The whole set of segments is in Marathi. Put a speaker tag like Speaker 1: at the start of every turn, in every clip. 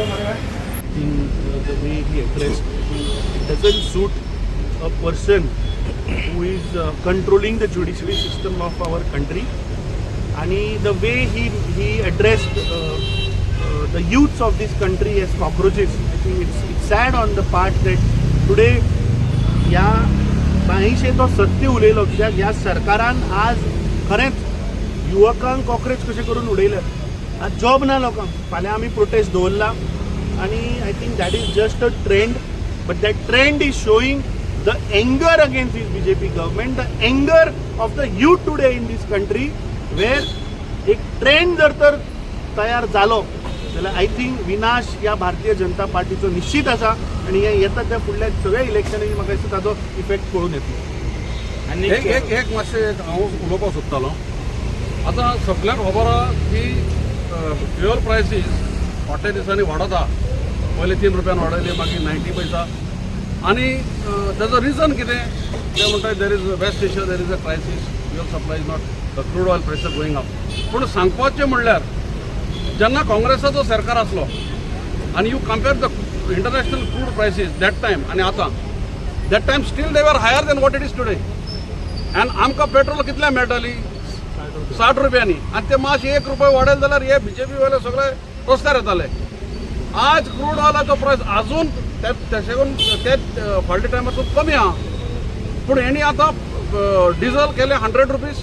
Speaker 1: the way he addressed, it doesn't suit a person who is controlling the judiciary system of our country. And the way he addressed the youths of this country as cockroaches, I think it's sad on the part that today या बाईशे तो सत्य उलयलो कित्याक ह्या सरकारान आज खरेंच युवकांक कॉक्रोच कशें करून उडयल्या. आज जॉब ना लोकांक. फाल्यां आमी प्रोटेस्ट दवरला आनी I think that is just a trend, but that trend is showing the anger against this BJP government, the anger of the youth today in this country, where एक ट्रेंड जर तर तयार जालो जाल्यार आय थिंक विनाश ह्या भारतीय जनता पार्टीचो निश्चित आसा आनी हे येता त्या फुडल्या सगळ्या इलेक्शनांनी म्हाका दिसता ताजो इफेक्ट पळोवन येतलो.
Speaker 2: आनी एक मातशें हांव उलोवपाक सोदतालो. आतां सगळ्यांक खबर आहा की फ्युअल प्रायसीस फाटल्या दिसांनी वाडता. पयलीं 3 रुपयान वाडयली, मागीर 90 पैसा. आनी ताजो रिजन कितें ते म्हणटात there is West Asia there is a crisis, fuel supply is not, the crude oil price going up. पूण सांगपाचें म्हणल्यार जेन्ना काँग्रेसाचो सरकार आसलो आनी you compare the international crude prices that time आनी आतां, that time still they were higher than what it is today. आनी आमकां पेट्रोल कितल्या मेळटली? 60 रुपयांनी. आनी ते मातशें 1 रुपया वाडयले जाल्यार हे बीजेपी वाले सगळे रस्त्यार येताले. आज क्रूड ऑयलाचो प्रायस आजून तेच्याकून ते फाटल्या टायमाचो कमी आहा. पूण हेणी आतां डिझल केले 100 रुपीज,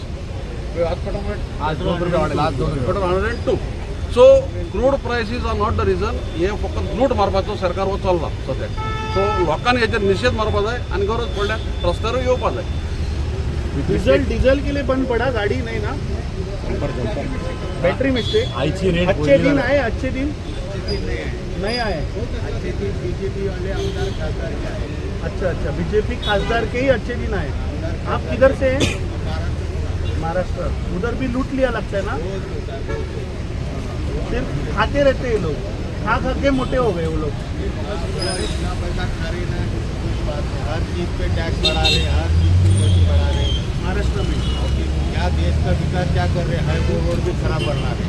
Speaker 2: आज 2 रुपया वाडयला, आज 2 रुपया 102. So crude prices are not the reason. हे फकत लूट मारपाचो सरकार हो चल्ला सद्याक. सो लोकांनी हेचेर निशेध मारपा जाय आनी गरज पडल्यार रस्त्यारूय येवपा जाय.
Speaker 1: डीजल के लिए बंद पड़ा, गाड़ी नहीं ना, बैटरी मिस्टेक. अच्छे दिन आए, अच्छे दिन नहीं आए.
Speaker 3: अच्छे दिन बीजेपी वाले आमदार खासदार के आए.
Speaker 1: अच्छा, बीजेपी खासदार के ही अच्छे दिन आए. आप किधर से हैं? महाराष्ट्र. उधर भी लूट लिया लगता है ना. सिर्फ खाते रहते हैं लोग, खा के मोटे हो गए वो लोग.
Speaker 3: इतना पैसा खा रहे ना, हर चीज़ पे टैक्स बढ़ा रहे, हर चीज़ की वसूली बढ़ा रहे.
Speaker 1: महाराष्ट्र में
Speaker 3: क्या देश का विकास क्या कर रहे हैं? रोड भी खराब बना रहे.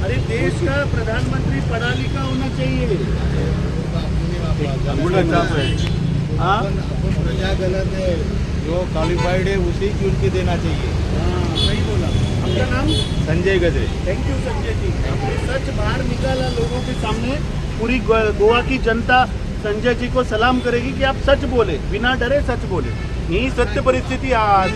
Speaker 1: अरे देश का प्रधानमंत्री पढ़ा लिखा होना चाहिए. हाँ,
Speaker 3: प्रजा गलत है, जो क्वालिफाइड है उसी की उनकी देना चाहिए.
Speaker 1: सही बोला. आपका नाम?
Speaker 3: संजय गजरे.
Speaker 1: Thank you Sanjay ji. आपने सच बाहर निकाला लोगों के सामने. पूरी गोवा की जनता संजय जी को सलाम करेगी कि आप सच बोले, बिना डरे सच बोले. ही सत्य परिस्थिती आज.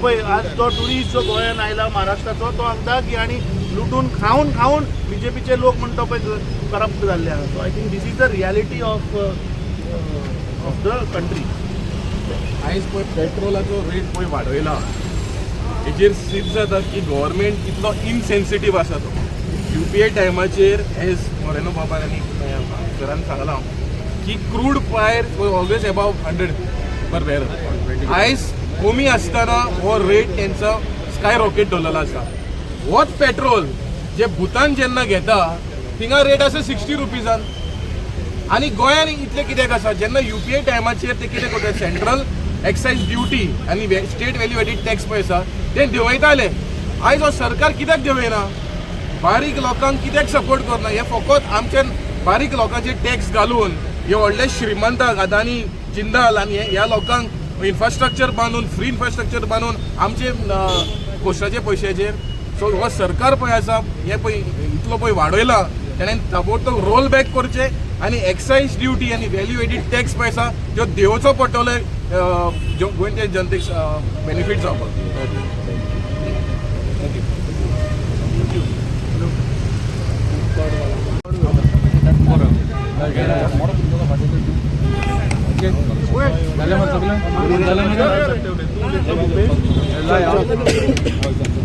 Speaker 1: पळय आज तो टुरिस्ट जो गोंयान आयला महाराष्ट्राचो, तो सांगता की आनी लुटून खाऊन बीजेपीचे लोक म्हणटा पळय करप्ट जाल्ले आहा. So I think this is the reality of the country.
Speaker 4: आयज पळय पेट्रोलाचो रेट पळय वाडयला, हेजेर सिद्ध जाता की गव्हर्मेंट कितलो इनसेन्सिटीव आसा तो. UPA टायमाचेर एज मोरेनो बाबा आनी सरान सांगलां की क्रूड प्रायस ऑलवेज अबाव 100 पर बॅरल. आयज कमी आसतना हो रेट तेंचो स्काय रॉकेट दवरलेलो आसा. होच पेट्रोल जे भुतान जेन्ना घेता थिंगा रेट आसा 60 रुपीजान. आनी गोंयान इतले कित्याक आसा, जेन्ना UPA टायमाचेर ते कितें करता, सेंट्रल एक्सायज ड्युटी आनी स्टेट व्हॅल्यू एडीड टॅक्स पळय आसा ते देंवयताले. आयज हो सरकार कित्याक देंवयना? बारीक लोकांक कित्याक सपोर्ट करना? हे फकत आमच्या बारीक लोकांचे टॅक्स घालून हे व्हडले श्रीमंताक अदानी जिंदाल आनी ह्या लोकांक इन्फ्रास्ट्रक्चर बांदून, फ्री इन्फ्रास्ट्रक्चर बांदून आमचे पोस्टाचे पयशाचेर. सो हो सरकार पळय आसा हे पळय इतलो पळय वाडयला, तेणेन ताबडतोब रोल बॅक करचे आनी एक्सायज ड्युटी आनी व्हॅल्यू एडीड टॅक्स पळय आसा त्यो देंवचो पडटले गोंयच्या जनतेक बेनिफीट जावपाक.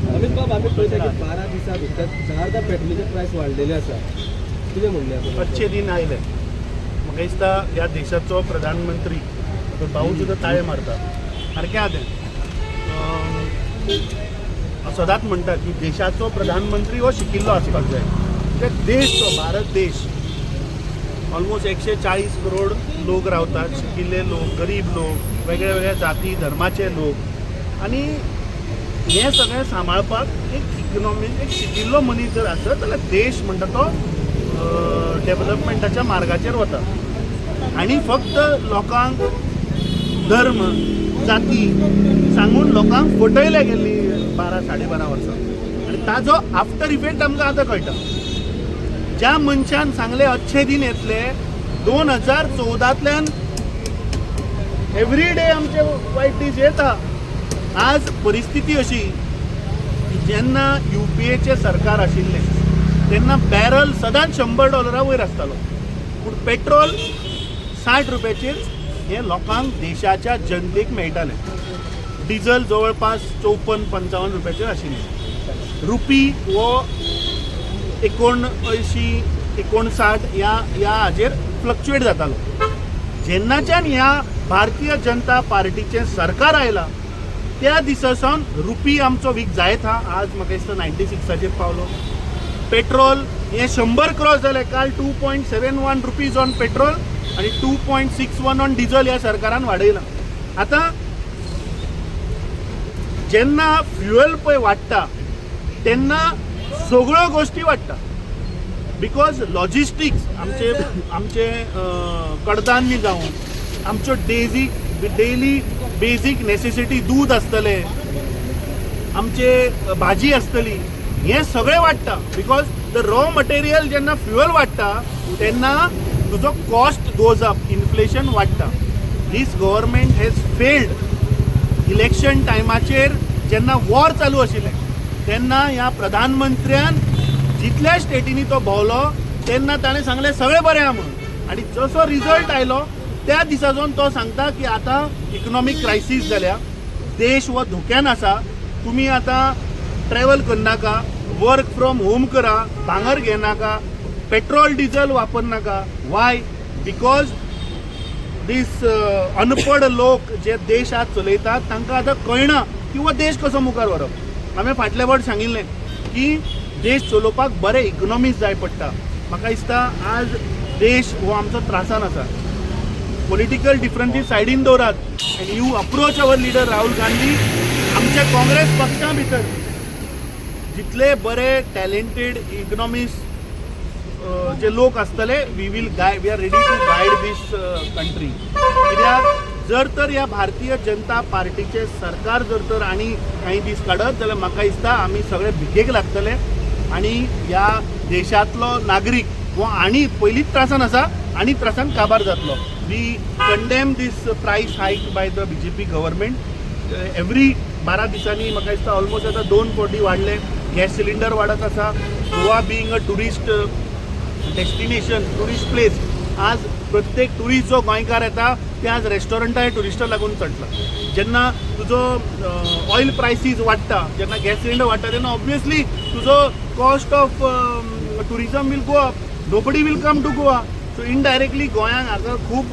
Speaker 5: अमित बाब, आम्ही पळयता की 12 दिसां भितर 4दा पेट्रोलाचे प्रायस वाडलेले आसा. कितें म्हणलें?
Speaker 1: अच्छे दिन आयले. म्हाका दिसता ह्या देशाचो प्रधानमंत्री भाऊ सुद्दां ताळे मारता. सारकें आहा तें. सदांच म्हणटा की देशाचो प्रधानमंत्री हो शिकिल्लो आसपाक जाय. कित्याक देश तो भारत देश ऑलमोस्ट 140 करोड लोक रावतात. शिकिल्ले लोक, गरीब लोक, वेगळ्या वेगळ्या जाती धर्माचे लोक. आनी हे सगळें सांबाळपाक एक इकॉनॉमी, एक शिकिल्लो मनीस जर आसत जाल्यार देश म्हणटा तो डेव्हलपमेंटाच्या मार्गाचेर वता आणि फक्त लोकांक धर्म जाती सांगून लोकांक फटयले गेल्ली 12-12.5 वर्सां आणि ताजो आफ्टर इफेक्ट आमकां आतां कळटा. ज्या मनशान सांगले अच्छे दिन येतले 2014तल्यान एवरी डे आमचे वायट दीस येता. आज परिस्थिती अशी की जेन्ना UPAचे सरकार आशिल्ले तेन्ना बॅरल सदांच $100 वयर आसतालो, पूण पेट्रोल 60 रुपयाचेर हे लोकांक देशाच्या जनतेक मेळटालें. डिझल जवळपास 54-55 रुपयाचेर आशिल्लें. रुपी हो 79-59 ह्या हाजेर फ्लक्च्युएट जातालो. जेन्नाच्यान ह्या भारतीय जनता पार्टीचें सरकार आयला त्या दिसा सावन रुपी आमचो वीक जायत हा. आज म्हाका दिसता 96 पावलो. पेट्रोल हे 100 क्रॉस जालें. काल 2.71 रुपीज ऑन पेट्रोल आणि 2.61 ऑन डिझल ह्या सरकारान वाडयला. आतां जेन्ना फ्युएल पळय वाडटा तेन्ना सगळ्यो गोश्टी वाडटा. बिकॉज लॉजिस्टिक्स आमचे कडधान्य जावं, आमच्यो डेली बेजीक नेसेसिटी दूध आसतलें, आमचे भाजी आसतली, हें सगळें वाडटा. बिकॉज द रॉ मटेरियल जेन्ना फ्युएल वाडटा तेन्ना तुजो कॉस्ट गोज अप, इन्फ्लेशन वाडटा. This government has failed. Election टायमाचेर जेन्ना वॉर चालू आशिल्लें तेन्ना ह्या प्रधानमंत्र्यान जितल्या स्टेटींनी तो भोंवलो तेन्ना ताणें सांगलें सगळें बरें आहा म्हणून. आणि जसो रिजल्ट आयलो त्या दिसासून तो सांगता की आतां इकनॉमीक क्रायसीस जाल्या, देश हो धोक्यान आसा, तुमी आतां ट्रॅव्हल करनाका, वर्क फ्रॉम होम करा, भांगर घेनाका, पेट्रोल डिझल वापरनाका. वाय? बिकॉज दीस अनपड लोक जे देश आज चलयतात तांकां आतां कळना की हो देश कसो मुखार व्हरप. हांवें फाटल्या फावट सांगिल्लें की देश चलोवपाक बरें इकनॉमिक्स जाय पडटा. म्हाका दिसता आज देश हो आमचो त्रासान आसा. पॉलिटिकल डिफरन्सीस सायडीन दवरात end you approach our leader Rahul Gandhi. आमच्या काँग्रेस पक्षा भितर जितले बरे टॅलेंटेड इकनॉमिस्ट जे लोक आसतले we are ready to guide this country. कित्याक जर तर ह्या भारतीय जनता पार्टीचे सरकार जर तर आनी काही दीस काडत जाल्यार म्हाका दिसता आमी सगळे भिकेक लागतले आणि ह्या देशातलो नागरीक हो आनी पयलींच त्रासान आसा आनी त्रासान काबार जातलो. वी कंडेम दीस प्रायस हायक by the BJP government. Every 12 दिसांनी म्हाका दिसता ऑलमोस्ट आतां 2 फावटी वाडले. गॅस सिलिंडर वाडत आसा. Goa being a tourist destination, tourist place, आज प्रत्येक टुरिस्ट जो गोंयकार येता ते आज रेस्टॉरंटा हे टुरिस्टां लागून चडटा. जेन्ना तुजो ऑयल प्रायसीस वाडटा, जेन्ना गॅस सिलिंडर वाडटा तेन्ना ऑब्वियसली तुजो cost of tourism will go up. Nobody will come to Goa. So indirectly गोंयांक हाका खूब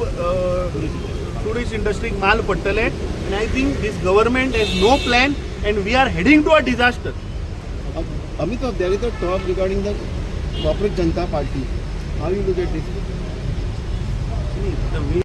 Speaker 1: टुरिस्ट इंडस्ट्रीक माल पडटले. आनी I think this government has no plan and we are heading to a disaster.
Speaker 3: Amitabh, there is a talk regarding the corporate Janata Party. How you look at this?
Speaker 1: The way